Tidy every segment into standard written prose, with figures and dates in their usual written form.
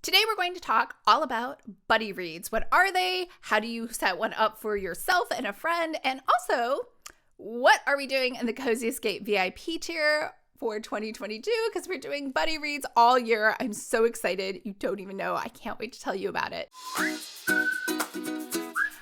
Today we're going to talk all about buddy reads. What are they? How do you set one up for yourself and a friend? And also, what are we doing in the Cozy Escape VIP tier for 2022? Because we're doing buddy reads all year. I'm so excited. You don't even know. I can't wait to tell you about it.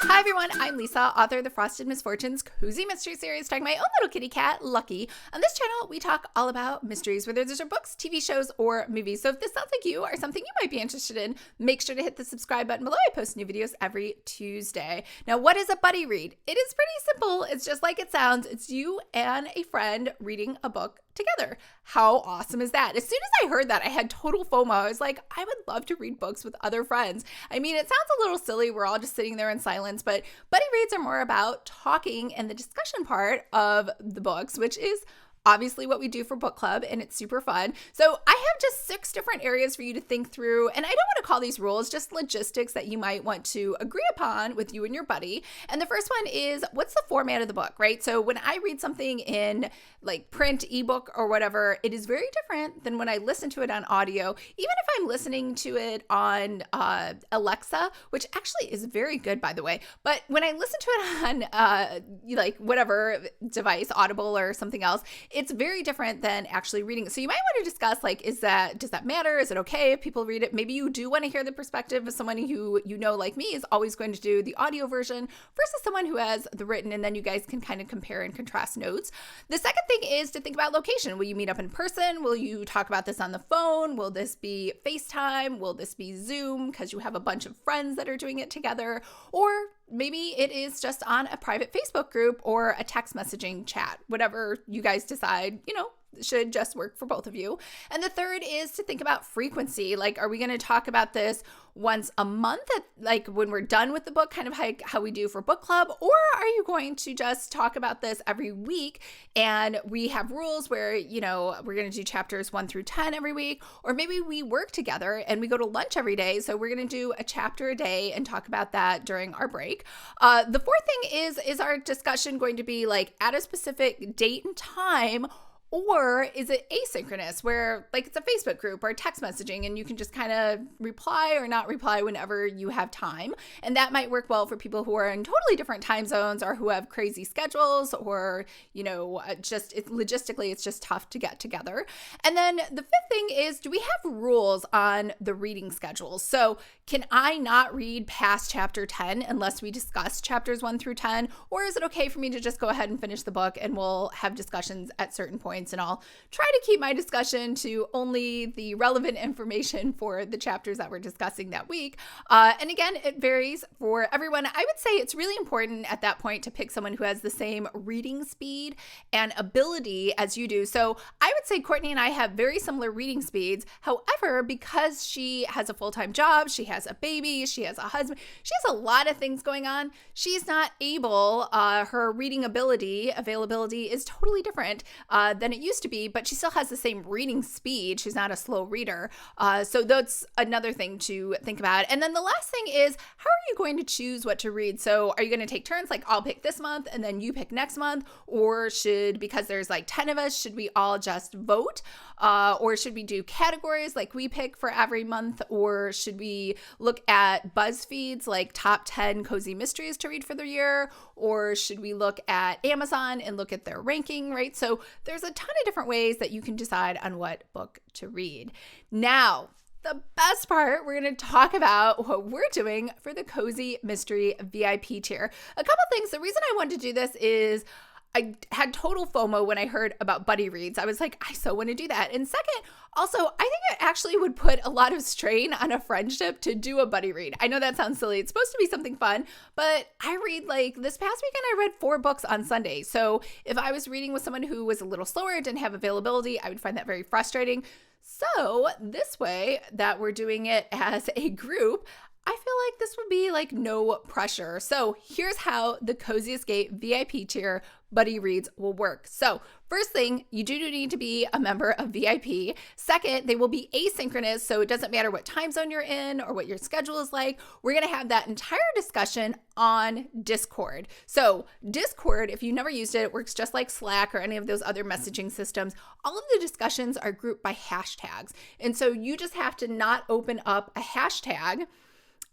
Hi everyone, I'm Lisa, author of the Frosted Misfortunes Cozy Mystery Series, starring my own little kitty cat, Lucky. On this channel, we talk all about mysteries, whether those are books, TV shows, or movies. So if this sounds like you or something you might be interested in, make sure to hit the subscribe button below. I post new videos every Tuesday. Now, what is a buddy read? It is pretty simple. It's just like it sounds. It's you and a friend reading a book together. How awesome is that? As soon as I heard that, I had total FOMO. I was like, I would love to read books with other friends. I mean, it sounds a little silly. We're all just sitting there in silence, but buddy reads are more about talking and the discussion part of the books, which is obviously what we do for book club, and it's super fun. So I have just 6 different areas for you to think through, and I don't want to call these rules, just logistics that you might want to agree upon with you and your buddy. And the first one is, what's the format of the book, right? So when I read something in like print, ebook, or whatever, it is very different than when I listen to it on audio, even if I'm listening to it on Alexa, which actually is very good, by the way. But when I listen to it on like whatever device, Audible or something else, it's very different than actually reading it. So you might want to discuss, like, does that matter? Is it okay if people read it? Maybe you do want to hear the perspective of someone who, you know, like me, is always going to do the audio version versus someone who has the written, and then you guys can kind of compare and contrast notes. The second thing is to think about location. Will you meet up in person? Will you talk about this on the phone? Will this be FaceTime? Will this be Zoom because you have a bunch of friends that are doing it together? Or maybe it is just on a private Facebook group or a text messaging chat, whatever you guys decide, should just work for both of you. And the third is to think about frequency. Like, are we going to talk about this once a month, like when we're done with the book, kind of how we do for book club? Or are you going to just talk about this every week? And we have rules where, we're going to do chapters 1 through 10 every week. Or maybe we work together and we go to lunch every day. So we're going to do a chapter a day and talk about that during our break. The fourth thing is our discussion going to be like at a specific date and time? Or is it asynchronous where like it's a Facebook group or text messaging and you can just kind of reply or not reply whenever you have time? And that might work well for people who are in totally different time zones or who have crazy schedules or, logistically, it's just tough to get together. And then the fifth thing is, do we have rules on the reading schedule? So can I not read past chapter 10 unless we discuss chapters 1 through 10? Or is it okay for me to just go ahead and finish the book and we'll have discussions at certain points? And I'll try to keep my discussion to only the relevant information for the chapters that we're discussing that week. And again, it varies for everyone. I would say it's really important at that point to pick someone who has the same reading speed and ability as you do. So I would say Courtney and I have very similar reading speeds. However, because she has a full-time job, she has a baby, she has a husband, she has a lot of things going on, she's not able, her reading availability is totally different than it used to be, but she still has the same reading speed. She's not a slow reader. So that's another thing to think about. And then the last thing is, how are you going to choose what to read? So are you going to take turns? Like, I'll pick this month and then you pick next month? Or because there's like 10 of us, should we all just vote? Or should we do categories like we pick for every month? Or should we look at BuzzFeed's like top 10 cozy mysteries to read for the year? Or should we look at Amazon and look at their ranking, right? So there's a ton of different ways that you can decide on what book to read. Now, the best part, we're going to talk about what we're doing for the Cozy Mystery VIP tier. A couple things. The reason I wanted to do this is I had total FOMO when I heard about buddy reads. I was like, I so want to do that. And second, also, I think it actually would put a lot of strain on a friendship to do a buddy read. I know that sounds silly. It's supposed to be something fun, but I read this past weekend, I read 4 books on Sunday. So if I was reading with someone who was a little slower, didn't have availability, I would find that very frustrating. So this way that we're doing it as a group, I feel like this will be like no pressure. So here's how the Cozy Escape VIP tier buddy reads will work. So first thing, you do need to be a member of VIP. Second, they will be asynchronous, so it doesn't matter what time zone you're in or what your schedule is like. We're going to have that entire discussion on Discord. So Discord, if you've never used it, it works just like Slack or any of those other messaging systems. All of the discussions are grouped by hashtags. And so you just have to not open up a hashtag.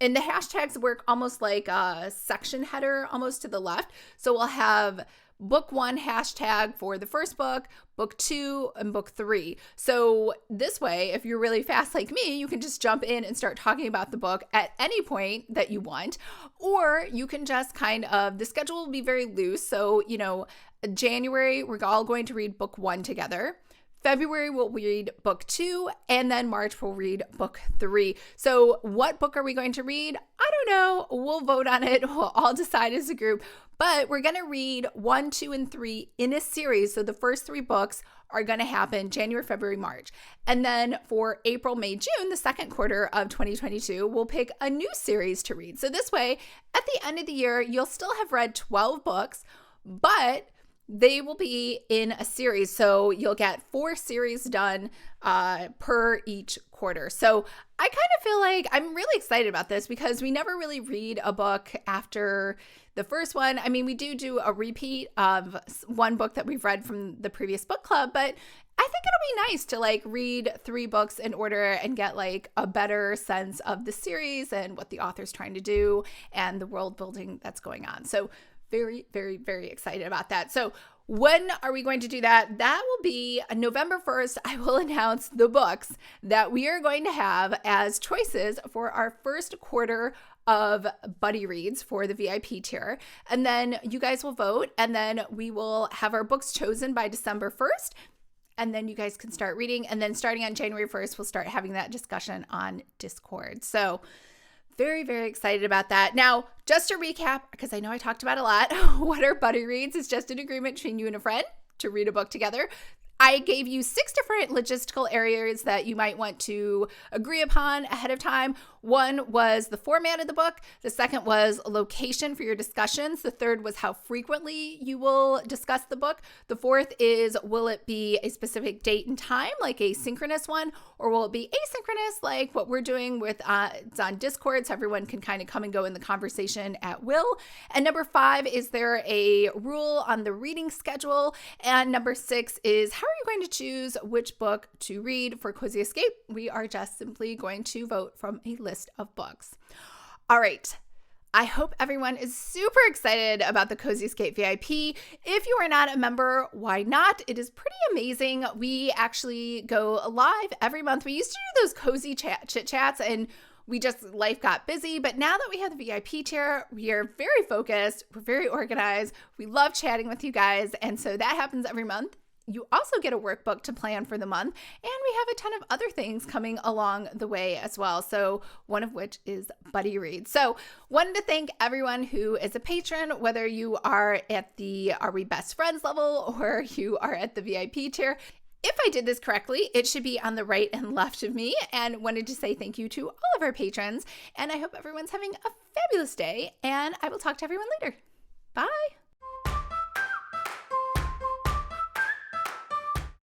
And the hashtags work almost like a section header almost to the left. So we'll have book 1 hashtag for the first book, book 2, and book 3. So this way, if you're really fast like me, you can just jump in and start talking about the book at any point that you want. Or you can just the schedule will be very loose. So, January, we're all going to read book 1 together. February, we'll read book 2, and then March, we'll read book 3. So what book are we going to read? I don't know. We'll vote on it. We'll all decide as a group. But we're going to read 1, 2, and 3 in a series. So the first 3 books are going to happen January, February, March. And then for April, May, June, the second quarter of 2022, we'll pick a new series to read. So this way, at the end of the year, you'll still have read 12 books, but they will be in a series. So you'll get 4 series done per each quarter. So I kind of feel like I'm really excited about this because we never really read a book after the first one. I mean, we do a repeat of one book that we've read from the previous book club, but I think it'll be nice to read 3 books in order and get a better sense of the series and what the author's trying to do and the world building that's going on. So very, very, very excited about that. So when are we going to do that? That will be November 1st. I will announce the books that we are going to have as choices for our first quarter of buddy reads for the VIP tier. And then you guys will vote, and then we will have our books chosen by December 1st. And then you guys can start reading. And then starting on January 1st, we'll start having that discussion on Discord. So very, very excited about that. Now, just to recap, because I know I talked about a lot, what are buddy reads? It's just an agreement between you and a friend to read a book together. I gave you 6 different logistical areas that you might want to agree upon ahead of time. One was the format of the book. The second was location for your discussions. The third was how frequently you will discuss the book. The fourth is, will it be a specific date and time, like a synchronous one, or will it be asynchronous, like what we're doing with it's on Discord, so everyone can kind of come and go in the conversation at will. And number 5, is there a rule on the reading schedule? And number 6 is, how are you going to choose which book to read for Cozy Escape? We are just simply going to vote from a list of books. All right. I hope everyone is super excited about the Cozy Escape VIP. If you are not a member, why not? It is pretty amazing. We actually go live every month. We used to do those cozy chit chats and life got busy, but now that we have the VIP tier, we are very focused, we're very organized, we love chatting with you guys, and so that happens every month. You also get a workbook to plan for the month, and we have a ton of other things coming along the way as well. So one of which is buddy reads. So wanted to thank everyone who is a patron, whether you are at the Are We Best Friends level or you are at the VIP tier. If I did this correctly, it should be on the right and left of me, and wanted to say thank you to all of our patrons. And I hope everyone's having a fabulous day, and I will talk to everyone later. Bye.